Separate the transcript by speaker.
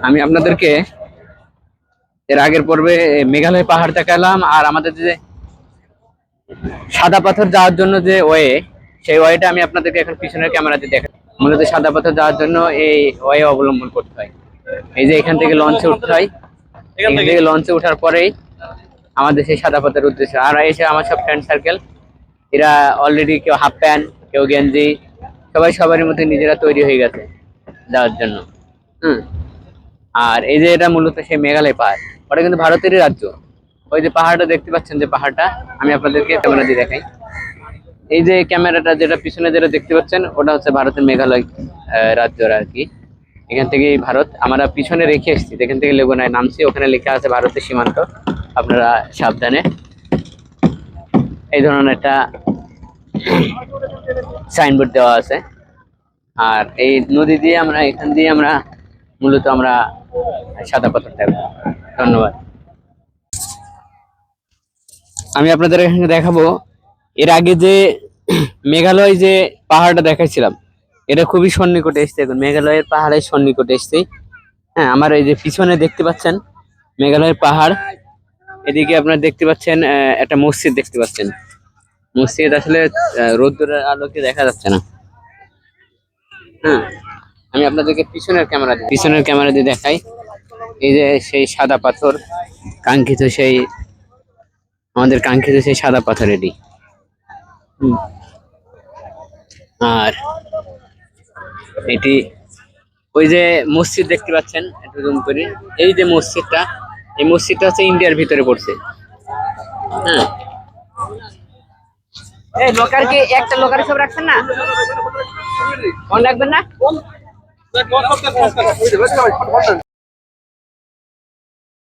Speaker 1: আমি আপনাদেরকে এর আগের পর্বে মেঘালয় পাহাড় দেখালাম, আর আমাদের যে সাদা পাথর যাওয়ার জন্য যে ওয়ে, সেই ওয়েটা আমি আপনাদেরকে এখন পিছনের ক্যামেরাতে দেখা। মূলত সাদা পাথর যাওয়ার জন্য এই ওয়ে অবলম্বন করতে হয়। এই যে এখান থেকে লঞ্চে উঠতে হয়, এখান থেকে লঞ্চে ওঠার পরেই আমাদের সেই সাদা পাথরের উদ্দেশ্য। আর এসে আমার সব ফ্রেন্ড সার্কেল, এরা অলরেডি কেউ হাফ প্যান্ট, কেউ গেঞ্জি, সবাই সবারই মধ্যে নিজেরা তৈরি হয়ে গেছে যাওয়ার জন্য। হুম। আর এই যে এটা মূলত সেই মেঘালয় পাহাড়, ওটা কিন্তু ভারতেরই রাজ্য। ওই যে পাহাড়টা দেখতে পাচ্ছেন, যে পাহাড়টা আমি আপনাদেরকে ক্যামেরা দিয়ে দেখাই। এই যে ক্যামেরাটা যেটা পিছনে যেটা দেখতে পাচ্ছেন, ওটা হচ্ছে ভারতের মেঘালয় রাজ্যের আর কি। এখান থেকে ভারত আমরা পিছনে রেখে এসেছি, যেখান থেকে লেগুনায় নামছি ওখানে লেখা আছে ভারতের সীমান্ত, আপনারা সাবধানে। এই ধরনের একটা সাইনবোর্ড দেওয়া আছে। আর এই নদী দিয়ে আমরা, এখান দিয়ে আমরা মূলত আমরা সাদা পাথর থাকবো। ধন্যবাদ। আমি আপনাদের এখানে দেখাবো, এর আগে যে মেঘালয় যে পাহাড়টা দেখাইছিলাম, এটা খুবই সন্নিকটে এসছে। এখন মেঘালয়ের পাহাড়ের সন্নিকটে এসছে। হ্যাঁ, আমার এই যে পিছনে দেখতে পাচ্ছেন মেঘালয়ের পাহাড়, এদিকে আপনারা দেখতে পাচ্ছেন একটা মসজিদ দেখতে পাচ্ছেন। মসজিদ আসলে রোদ্দুরের আলোকে দেখা যাচ্ছে না। হ্যাঁ, আমি আপনাদেরকে পিছনের ক্যামেরা দিয়ে দেখাই। এই যে সেই সাদা পাথর, কাঙ্ক্ষিত সেই আমাদের কাঙ্ক্ষিত সেই সাদা পাথর এটি। আর এটি ওই যে মসজিদ দেখতে পাচ্ছেন, একটু জুম করে, এই যে মসজিদটা, এই মসজিদটা হচ্ছে ইন্ডিয়ার ভিতরে পড়ছে। হ্যাঁ, এই লোকার কি একটা লোকার সব রাখছেন না, ফোন রাখবেন না।